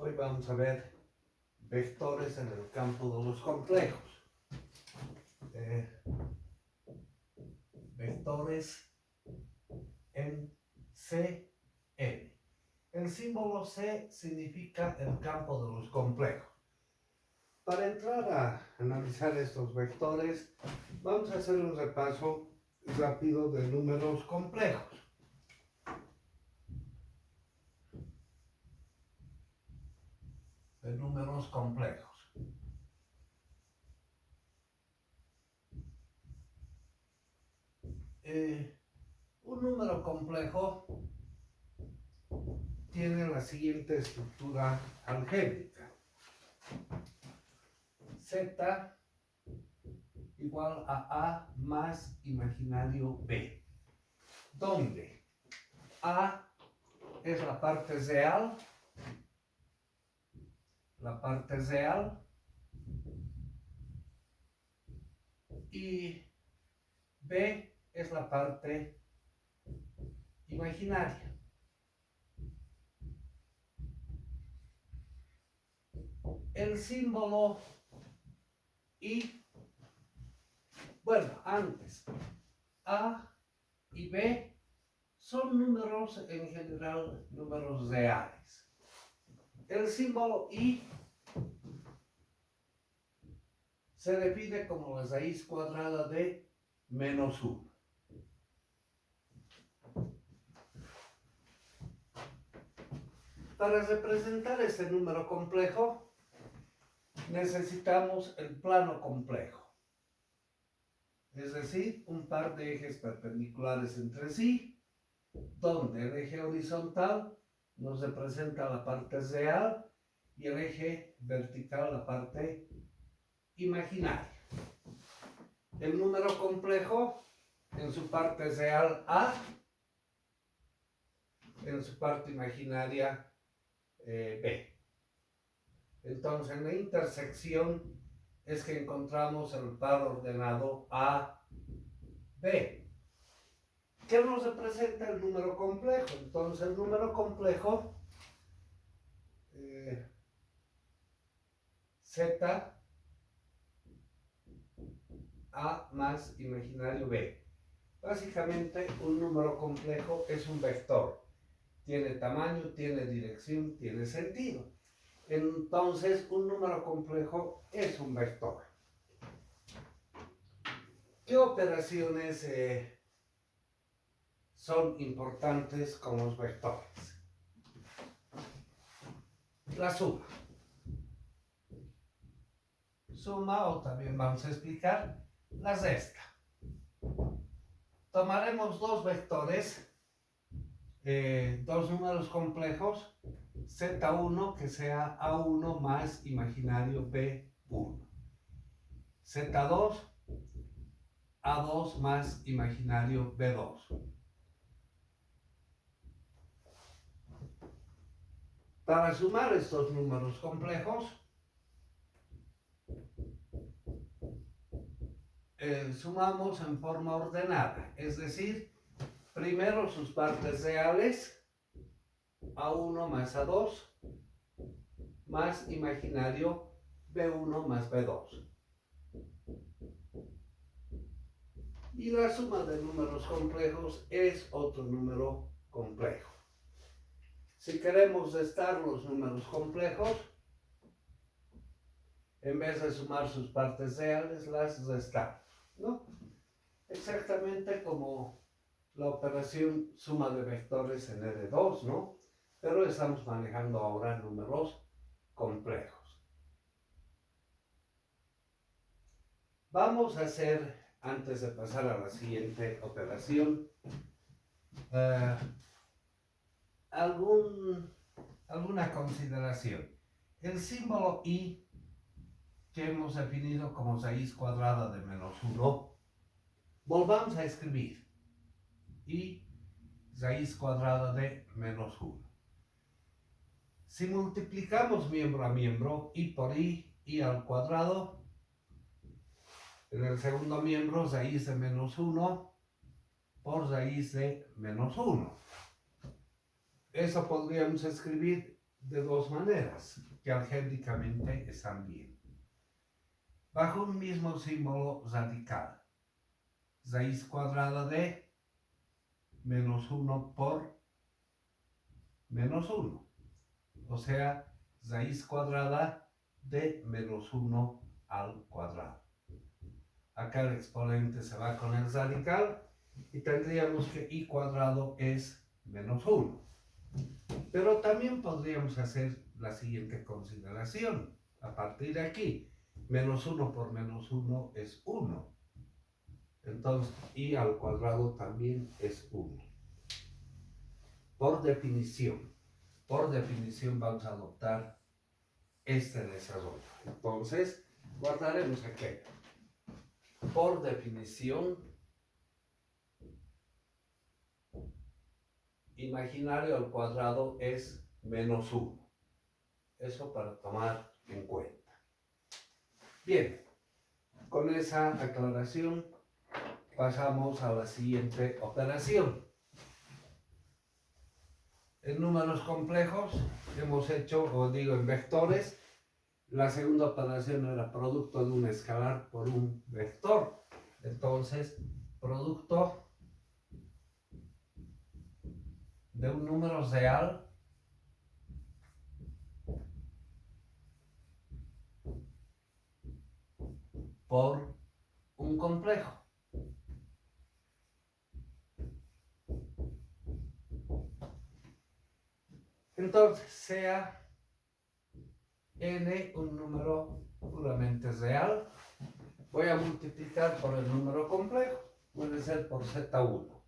Hoy vamos a ver vectores en el campo de los complejos. Vectores en Cn. El símbolo C significa el campo de los complejos. Para entrar a analizar estos vectores, vamos a hacer un repaso rápido de números complejos. Un número complejo tiene la siguiente estructura algébrica. Z igual a A más imaginario B, donde A es la parte real, y B es la parte imaginaria. El símbolo I, bueno, antes, A y B son números, en general, números reales. El símbolo I se define como la raíz cuadrada de menos 1. Para representar este número complejo, necesitamos el plano complejo, es decir, un par de ejes perpendiculares entre sí, donde el eje horizontal nos representa la parte real y el eje vertical la parte imaginaria. El número complejo en su parte real A, en su parte imaginaria B. Entonces, en la intersección es que encontramos el par ordenado A, B. ¿Qué nos representa el número complejo? Entonces, el número complejo Z A más imaginario B. Básicamente, un número complejo es un vector. Tiene tamaño, tiene dirección, tiene sentido. Entonces, un número complejo es un vector. ¿Qué operaciones son importantes con los vectores? La suma. Suma, o también vamos a explicar, la resta. Tomaremos dos vectores, dos números complejos, Z1 que sea A1 más imaginario B1. Z2, A2 más imaginario B2. Para sumar estos números complejos, sumamos en forma ordenada, es decir, primero sus partes reales, A1 más A2, más imaginario B1 más B2. Y la suma de números complejos es otro número complejo. Si queremos restar los números complejos, en vez de sumar sus partes reales, las restamos, ¿no? Exactamente como la operación suma de vectores en R2, ¿no? Pero estamos manejando ahora números complejos. Vamos a hacer, antes de pasar a la siguiente operación, alguna consideración. El símbolo I, que hemos definido como raíz cuadrada de menos 1, volvamos a escribir I raíz cuadrada de menos 1. Si multiplicamos miembro a miembro, I por I al cuadrado, en el segundo miembro raíz de menos 1 por raíz de menos 1. Eso podríamos escribir de dos maneras que algébricamente están bien. Bajo un mismo símbolo radical, raíz cuadrada de menos 1 por menos 1. O sea, raíz cuadrada de menos 1 al cuadrado. Acá el exponente se va con el radical y tendríamos que i cuadrado es menos 1. Pero también podríamos hacer la siguiente consideración. A partir de aquí, menos 1 por menos 1 es 1. Entonces, i al cuadrado también es 1. Por definición vamos a adoptar este desarrollo. Entonces, guardaremos aquí. Por definición, imaginario al cuadrado es menos 1. Eso para tomar en cuenta. Bien, con esa aclaración pasamos a la siguiente operación. En números complejos hemos hecho, o digo en vectores, la segunda operación era producto de un escalar por un vector. Entonces, producto de un número real por un complejo. Entonces, sea n un número puramente real, voy a multiplicar por el número complejo, puede ser por z1,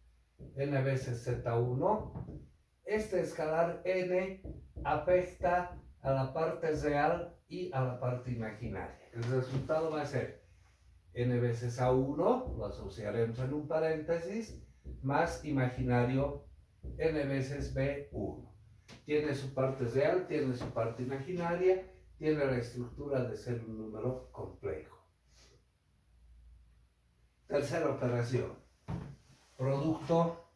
n veces z1. Este escalar n afecta a la parte real y a la parte imaginaria. El resultado va a ser n veces a1, lo asociaremos en un paréntesis, más imaginario n veces b1. Tiene su parte real, tiene su parte imaginaria, tiene la estructura de ser un número complejo. Tercera operación. Producto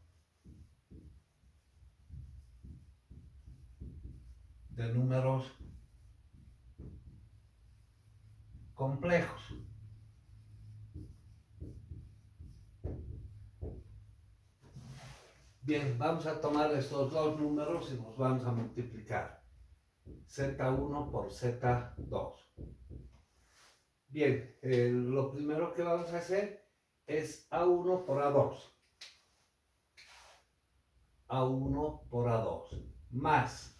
de números complejos. Bien, vamos a tomar estos dos números y los vamos a multiplicar. Z1 por Z2. Bien, lo primero que vamos a hacer es A1 por A2. A1 por A2. Más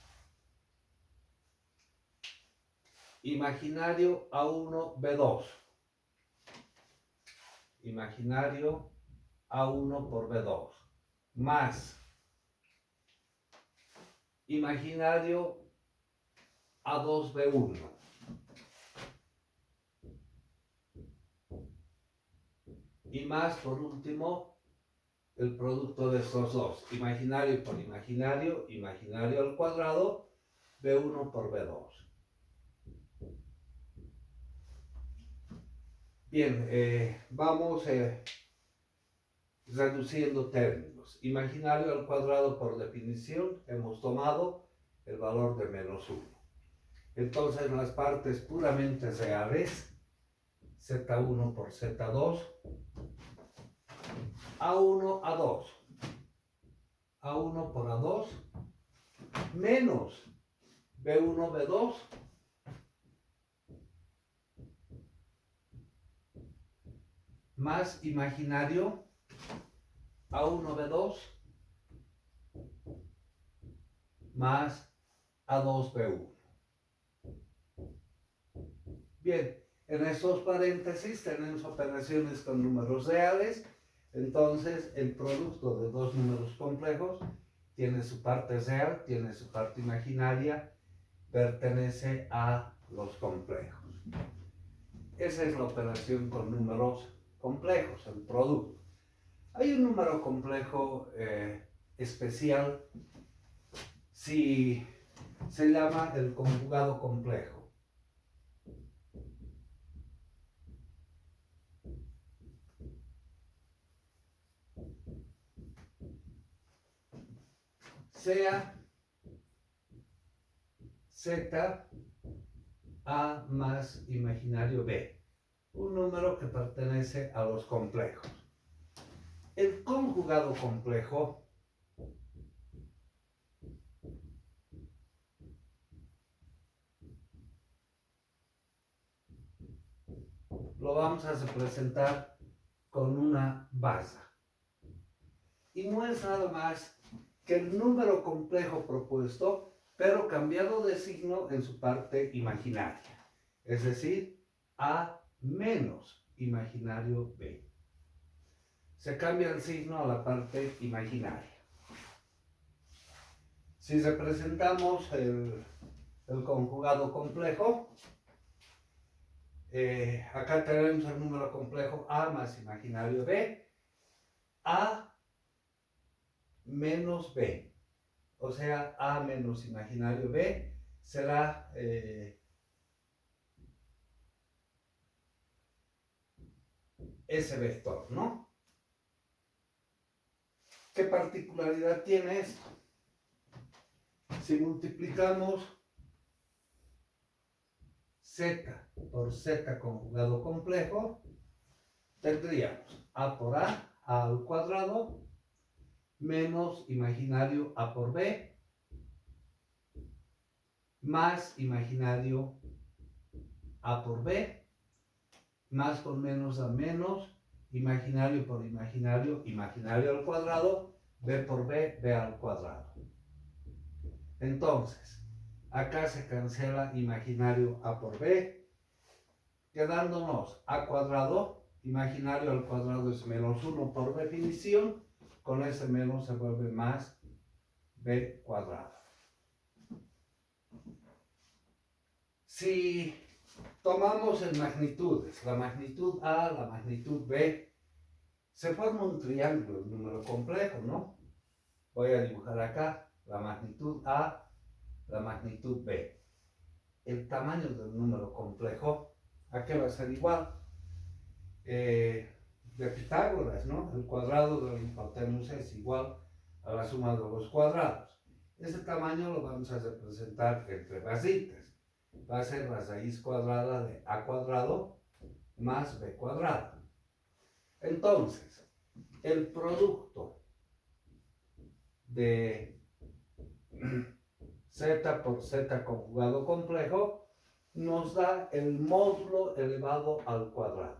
imaginario A1 B2. Imaginario A1 por B2. Más imaginario A2B1. Y más, por último, el producto de estos dos. Imaginario por imaginario, imaginario al cuadrado, B1 por B2. Bien, vamos reduciendo términos. Imaginario al cuadrado por definición, hemos tomado el valor de menos 1. Entonces las partes puramente reales, Z1 por Z2, A1, A2. A1 por A2, menos B1, B2, más imaginario A1, B2, más A2, B1. Bien, en estos paréntesis tenemos operaciones con números reales, entonces el producto de dos números complejos tiene su parte real, tiene su parte imaginaria, pertenece a los complejos. Esa es la operación con números complejos, el producto. Hay un número complejo especial si se llama el conjugado complejo. Sea Z A más imaginario B, un número que pertenece a los complejos. El conjugado complejo lo vamos a representar con una baza. Y no es nada más que el número complejo propuesto, pero cambiado de signo en su parte imaginaria. Es decir, A menos imaginario B. Se cambia el signo a la parte imaginaria. Si representamos el conjugado complejo, acá tenemos el número complejo A más imaginario B, A menos B, o sea, A menos imaginario B será ese vector, ¿no? ¿Qué particularidad tiene esto? Si multiplicamos Z por Z conjugado complejo, tendríamos A por A al cuadrado, menos imaginario A por B, más imaginario A por B, más con menos da menos, imaginario por imaginario, imaginario al cuadrado, B por B, B al cuadrado. Entonces, acá se cancela imaginario A por B, quedándonos A cuadrado, imaginario al cuadrado es menos 1 por definición, con ese menos se vuelve más B cuadrado. Si tomamos en magnitudes, la magnitud A, la magnitud B, se forma un triángulo, un número complejo, ¿no? Voy a dibujar acá la magnitud A, la magnitud B. El tamaño del número complejo, ¿a qué va a ser igual? De Pitágoras, ¿no? El cuadrado de la hipotenusa es igual a la suma de los cuadrados. Ese tamaño lo vamos a representar entre basitas. Va a ser la raíz cuadrada de A cuadrado más B cuadrado. Entonces, el producto de Z por Z conjugado complejo nos da el módulo elevado al cuadrado.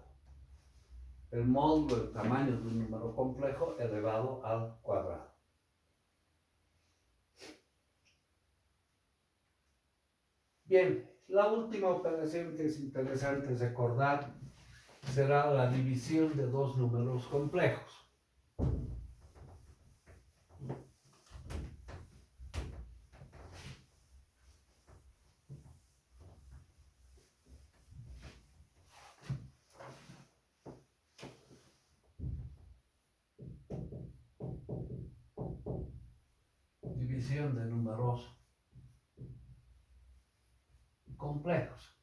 El módulo, el tamaño de un número complejo elevado al cuadrado. Bien, la última operación que es interesante recordar será la división de dos números complejos. División de números complejos.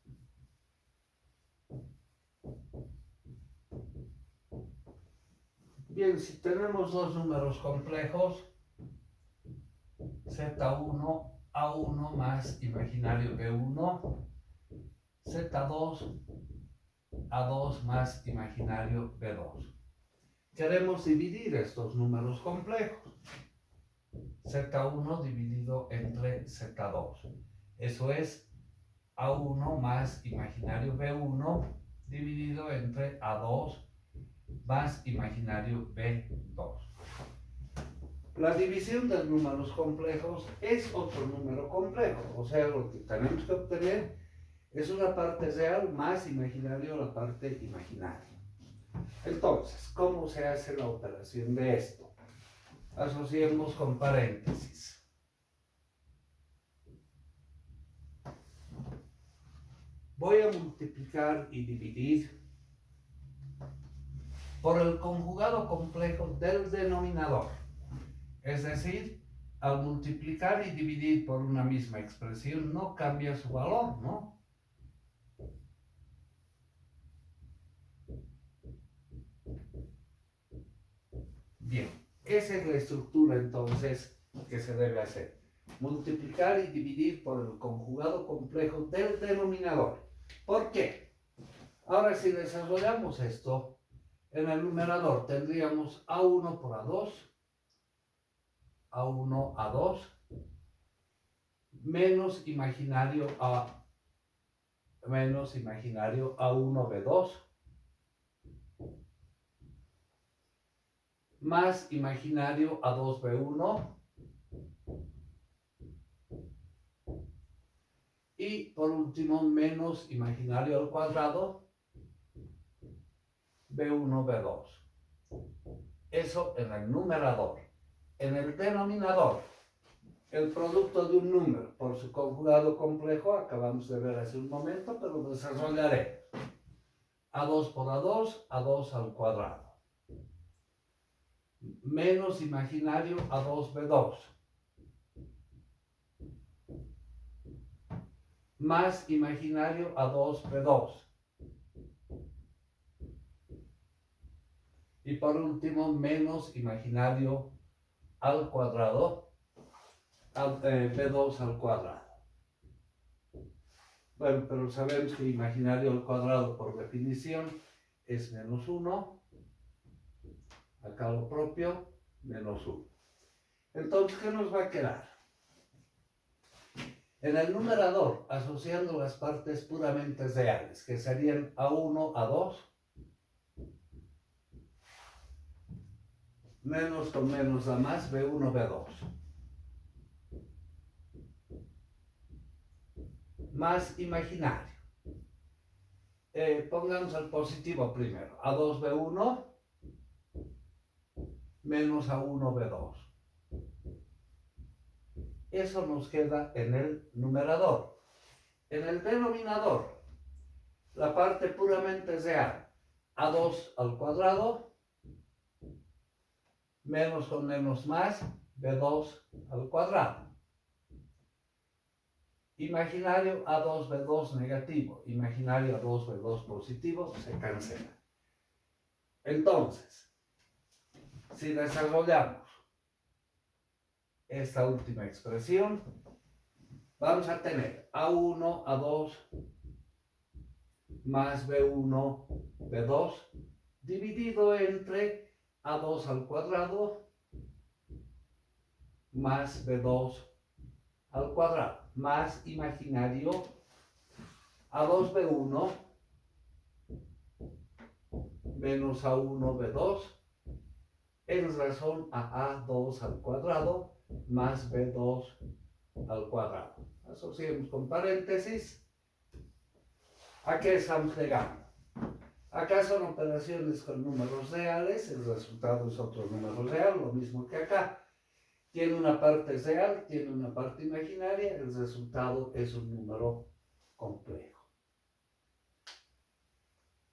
Bien, si tenemos dos números complejos, Z1, A1 más imaginario B1, Z2, A2 más imaginario B2. Queremos dividir estos números complejos. Z1 dividido entre Z2. Eso es A1 más imaginario B1 dividido entre A2 más imaginario B2. La división de números complejos es otro número complejo, o sea, lo que tenemos que obtener es una parte real más imaginario la parte imaginaria. Entonces, ¿cómo se hace la operación de esto? Asociemos con paréntesis. Voy a multiplicar y dividir por el conjugado complejo del denominador. Es decir, al multiplicar y dividir por una misma expresión no cambia su valor, ¿no? Bien, esa es la estructura entonces que se debe hacer. multiplicar y dividir por el conjugado complejo del denominador. ¿Por qué? Ahora, si desarrollamos esto, en el numerador tendríamos A1 por A2, A1, A2, menos imaginario A1, B2, más imaginario A2, B1, y por último menos imaginario al cuadrado B1, B2. Eso en el numerador. En el denominador, el producto de un número por su conjugado complejo, acabamos de ver hace un momento, pero lo desarrollaré. A2 por A2, A2 al cuadrado. Menos imaginario A2, B2. Más imaginario A2, B2. Y por último, menos imaginario al cuadrado, B2 al cuadrado. Bueno, pero sabemos que imaginario al cuadrado por definición es menos 1. Acá lo propio, menos 1. Entonces, ¿qué nos va a quedar? En el numerador, asociando las partes puramente reales, que serían A1, A2, menos con menos da más, B1, B2. Más imaginario. Pongamos el positivo primero. A2, B1, menos A1, B2. Eso nos queda en el numerador. En el denominador, la parte puramente real, A2 al cuadrado, menos con menos más, B2 al cuadrado. Imaginario A2, B2 negativo, imaginario A2, B2 positivo, se cancela. Entonces, si desarrollamos esta última expresión, vamos a tener A1, A2, más B1, B2, dividido entre A2 al cuadrado, más B2 al cuadrado, más imaginario A2, B1, menos A1, B2, en razón a A2 al cuadrado, más B2 al cuadrado. Asociemos con paréntesis. ¿A qué estamos llegando? Acá son operaciones con números reales, el resultado es otro número real, lo mismo que acá. Tiene una parte real, tiene una parte imaginaria, el resultado es un número complejo.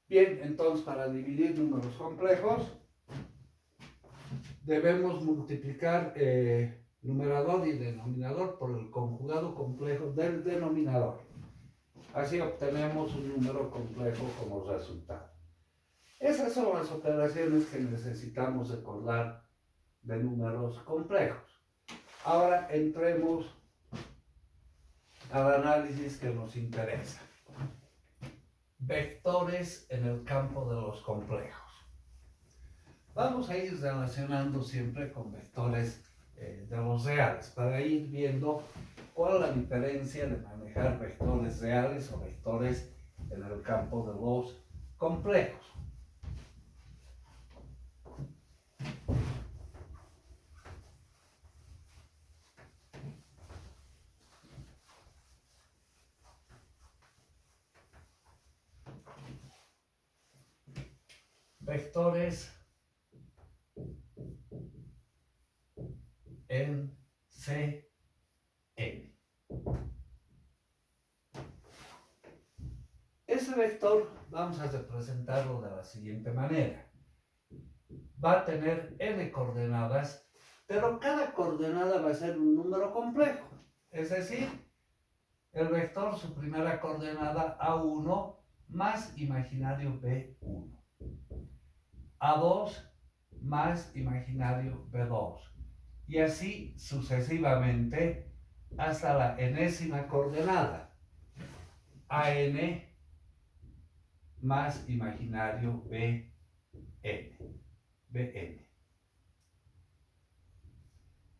Bien, entonces para dividir números complejos, debemos multiplicar numerador y denominador por el conjugado complejo del denominador. Así obtenemos un número complejo como resultado. Esas son las operaciones que necesitamos recordar de números complejos. Ahora entremos al análisis que nos interesa. Vectores en el campo de los complejos. Vamos a ir relacionando siempre con vectores de los reales para ir viendo cuál es la diferencia de manejar vectores reales o vectores en el campo de los complejos. Vectores en Cn. Ese vector vamos a representarlo de la siguiente manera. Va a tener n coordenadas, pero cada coordenada va a ser un número complejo. Es decir, el vector, su primera coordenada A1 más imaginario B1. A2 más imaginario B2. Y así sucesivamente hasta la enésima coordenada, AN más imaginario BN.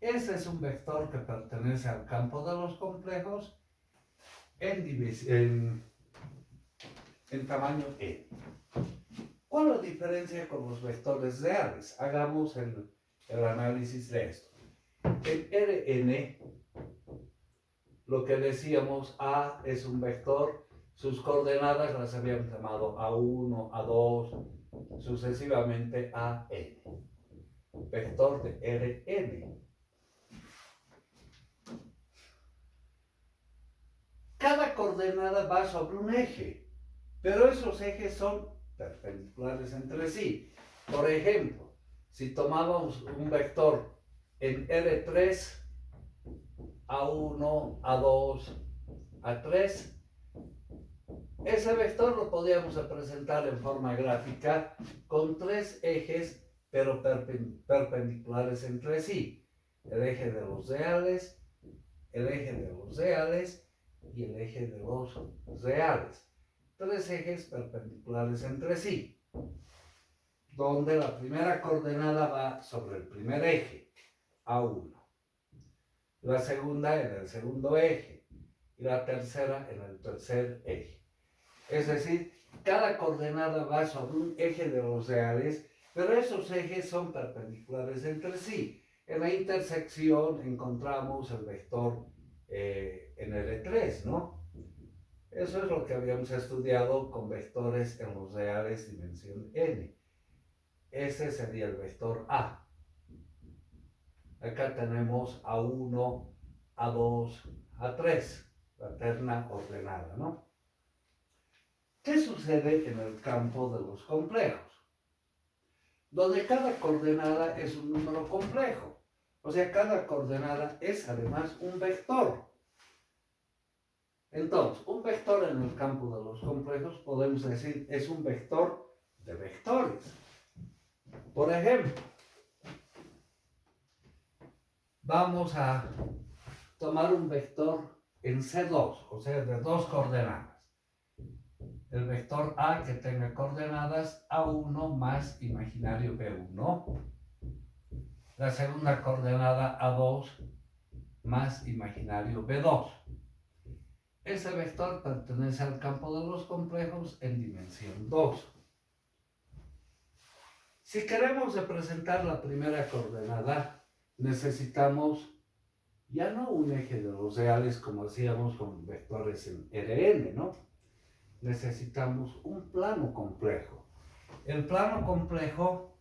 Este es un vector que pertenece al campo de los complejos en tamaño n. ¿Cuál es la diferencia con los vectores reales? Hagamos el análisis de esto. En Rn, lo que decíamos, A es un vector, sus coordenadas las habíamos llamado A1, A2, sucesivamente a n. Vector de Rn. Cada coordenada va sobre un eje, pero esos ejes son perpendiculares entre sí. Por ejemplo, si tomamos un vector en R3, A1, A2, A3, ese vector lo podríamos representar en forma gráfica con tres ejes, pero perpendiculares entre sí. El eje de los reales, el eje de los reales y el eje de los reales. Tres ejes perpendiculares entre sí, donde la primera coordenada va sobre el primer eje, A1, la segunda en el segundo eje y la tercera en el tercer eje. Es decir, cada coordenada va sobre un eje de los reales, pero esos ejes son perpendiculares entre sí. En la intersección encontramos el vector en R3, ¿no? Eso es lo que habíamos estudiado con vectores en los reales dimensión n. Ese sería el vector A. Acá tenemos A1, A2, A3, la terna ordenada, ¿no? ¿Qué sucede en el campo de los complejos? Donde cada coordenada es un número complejo. O sea, cada coordenada es además un vector. Entonces, un vector en el campo de los complejos podemos decir es un vector de vectores. Por ejemplo, vamos a tomar un vector en C2, o sea, de dos coordenadas. El vector A que tenga coordenadas A1 más imaginario B1. La segunda coordenada A2 más imaginario B2. Ese vector pertenece al campo de los complejos en dimensión 2. Si queremos representar la primera coordenada, necesitamos ya no un eje de los reales como hacíamos con vectores en Rn, ¿no? Necesitamos un plano complejo. El plano complejo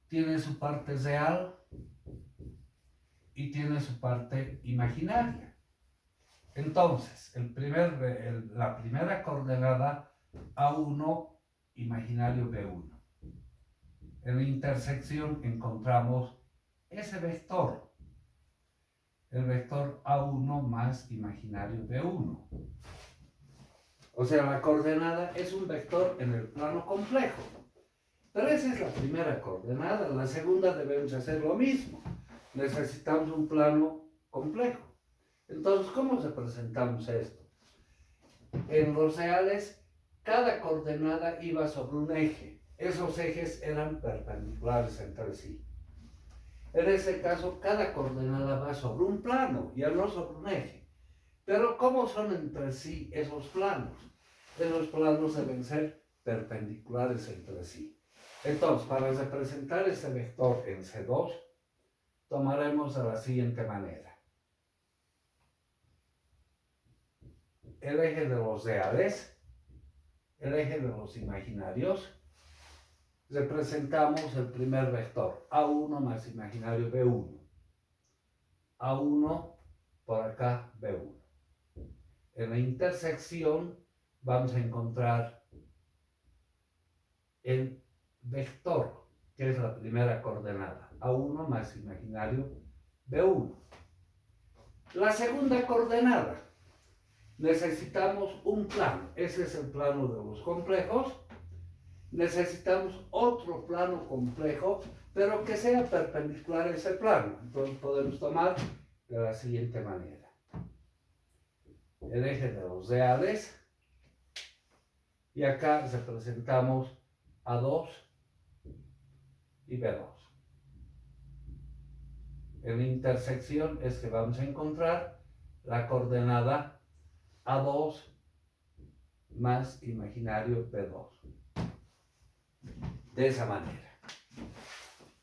tiene su parte real y tiene su parte imaginaria. Entonces, la primera coordenada A1, imaginario B1. En la intersección encontramos ese vector, el vector A1 más imaginario B1. O sea, la coordenada es un vector en el plano complejo. Pero esa es la primera coordenada. La segunda debemos hacer lo mismo. Necesitamos un plano complejo. Entonces, ¿cómo representamos esto? En los reales, cada coordenada iba sobre un eje. Esos ejes eran perpendiculares entre sí. En ese caso, cada coordenada va sobre un plano, ya no sobre un eje. Pero ¿cómo son entre sí esos planos? Esos planos deben ser perpendiculares entre sí. Entonces, para representar este vector en C2, tomaremos de la siguiente manera. El eje de los reales, el eje de los imaginarios, representamos el primer vector, A1 más imaginario B1. A1 por acá, B1. En la intersección vamos a encontrar el vector, que es la primera coordenada, A1 más imaginario B1. La segunda coordenada, necesitamos un plano, ese es el plano de los complejos. Necesitamos otro plano complejo, pero que sea perpendicular a ese plano. Entonces podemos tomar de la siguiente manera. el eje de los reales. Y acá representamos A2 y B2. En la intersección es que vamos a encontrar la coordenada A2 más imaginario B2. De esa manera.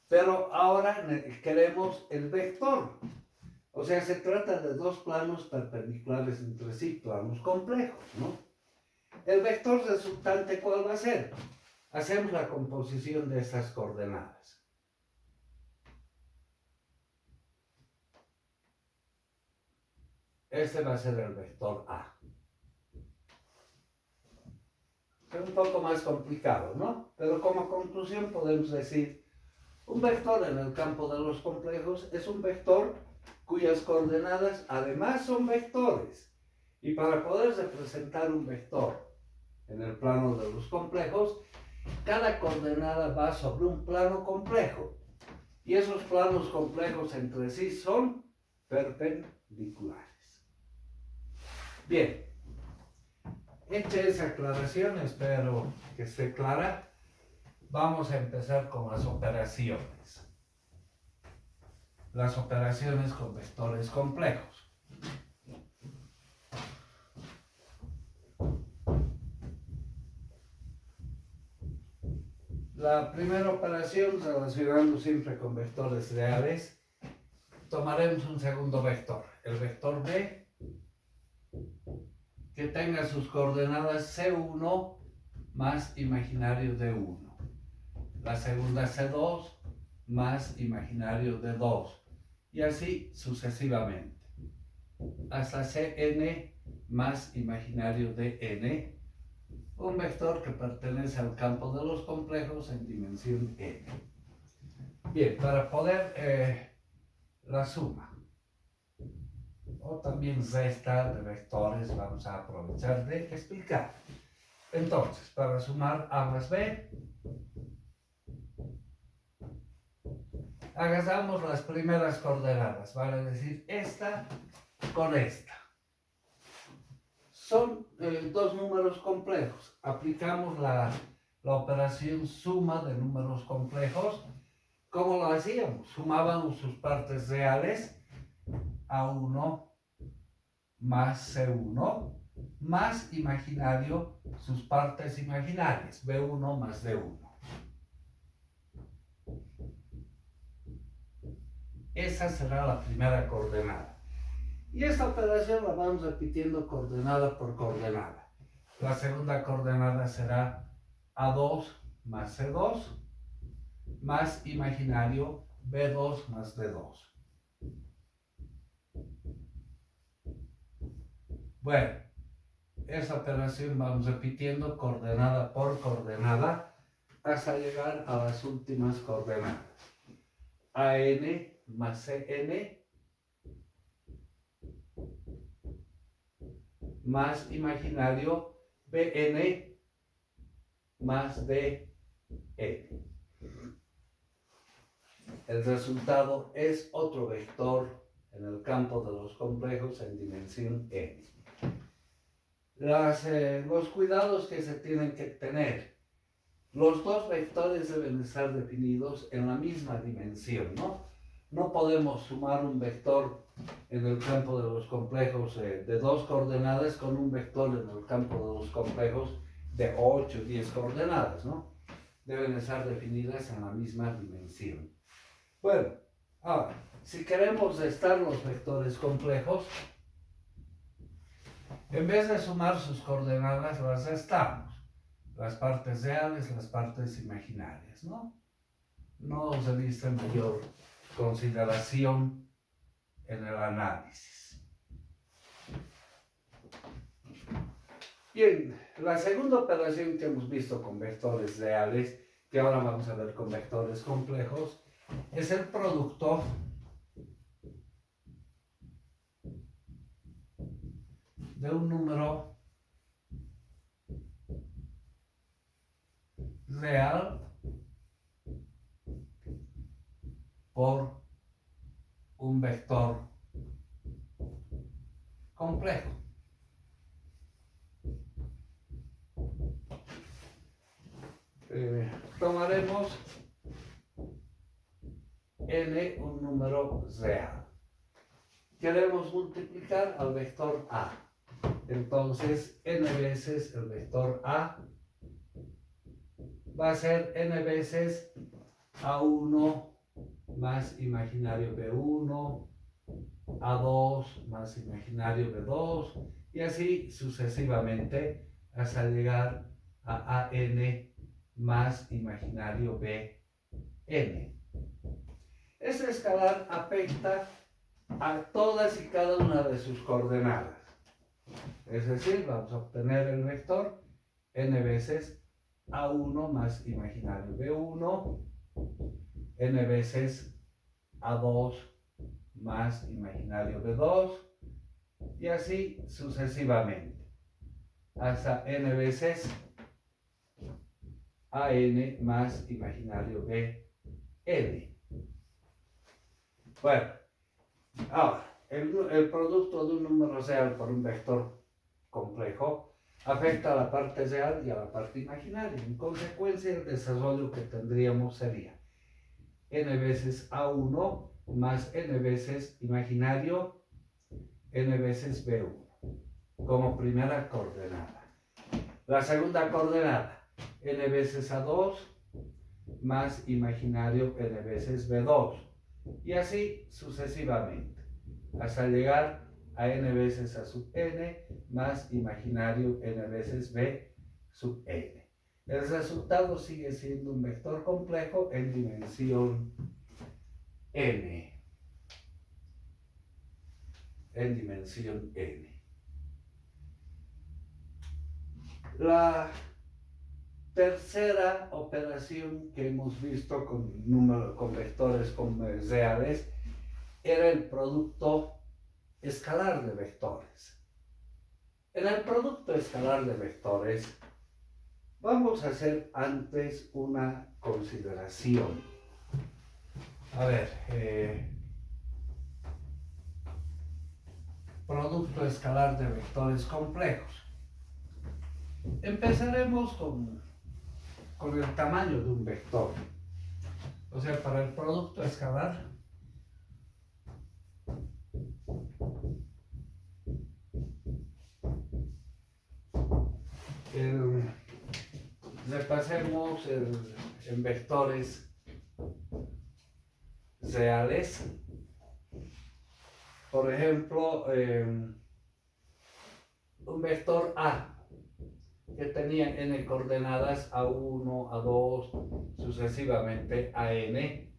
Pero ahora queremos el vector. O sea, se trata de dos planos perpendiculares entre sí, planos complejos, ¿no? El vector resultante, ¿cuál va a ser? Hacemos la composición de estas coordenadas. Este va a ser el vector A. Es un poco más complicado, ¿no? Pero como conclusión podemos decir, un vector en el campo de los complejos es un vector cuyas coordenadas además son vectores. Y para poder representar un vector en el plano de los complejos, cada coordenada va sobre un plano complejo. Y esos planos complejos entre sí son perpendiculares. Bien, hecha esa aclaración, espero que esté clara, vamos a empezar con las operaciones. Las operaciones con vectores complejos. La primera operación, relacionando siempre con vectores reales, tomaremos un segundo vector, el vector B, que tenga sus coordenadas C1 más imaginario de 1. La segunda C2 más imaginario de 2. Y así sucesivamente. Hasta Cn más imaginario de n. Un vector que pertenece al campo de los complejos en dimensión n. Bien, para poder la suma o también resta de vectores vamos a aprovechar de explicar. Entonces, para sumar A más B, agarramos las primeras coordenadas, vale decir esta con esta. Son dos números complejos. Aplicamos la operación suma de números complejos. ¿Cómo lo hacíamos? Sumábamos sus partes reales, A1 más C1, más imaginario sus partes imaginarias, B1 más D1. Esa será la primera coordenada. Y esta operación la vamos repitiendo coordenada por coordenada. La segunda coordenada será A2 más C2, más imaginario B2 más D2. Bueno, esa operación vamos repitiendo coordenada por coordenada hasta llegar a las últimas coordenadas. AN más CN más imaginario BN más DN. El resultado es otro vector en el campo de los complejos en dimensión n. Los cuidados que se tienen que tener. Los dos vectores deben estar definidos en la misma dimensión, ¿no? No podemos sumar un vector en el campo de los complejos de 2 coordenadas con un vector en el campo de los complejos de 8 o 10 coordenadas, ¿no? Deben estar definidas en la misma dimensión. Bueno, ahora, si queremos restar los vectores complejos, en vez de sumar sus coordenadas, las restamos. Las partes reales, las partes imaginarias, ¿no? No se viste mayor consideración en el análisis. Bien, la segunda operación que hemos visto con vectores reales, que ahora vamos a ver con vectores complejos, es el producto de un número real por un vector complejo. tomaremos n un número real. Queremos multiplicar al vector a. Entonces, n veces el vector a va a ser n veces a1 más imaginario b1, a2 más imaginario b2, y así sucesivamente hasta llegar a an más imaginario bn. Este escalar afecta a todas y cada una de sus coordenadas. Es decir, vamos a obtener el vector n veces a1 más imaginario b1, n veces a2 más imaginario b2, y así sucesivamente, hasta n veces an más imaginario bn. Bueno, ahora, el producto de un número real por un vector complejo afecta a la parte real y a la parte imaginaria. En consecuencia, el desarrollo que tendríamos sería n veces a1 más n veces imaginario n veces b1 como primera coordenada. La segunda coordenada, n veces a2 más imaginario n veces b2, y así sucesivamente, hasta llegar a n veces a sub n más imaginario n veces b sub n. El resultado sigue siendo un vector complejo en dimensión n. En dimensión n. La tercera operación que hemos visto con vectores reales era el producto escalar de vectores. En el producto escalar de vectores vamos a hacer antes una consideración. A ver, producto escalar de vectores complejos. Empezaremos con el tamaño de un vector. O sea, para el producto escalar, repasemos en vectores reales. Por ejemplo, un vector A que tenía n coordenadas a1, a2, sucesivamente a n.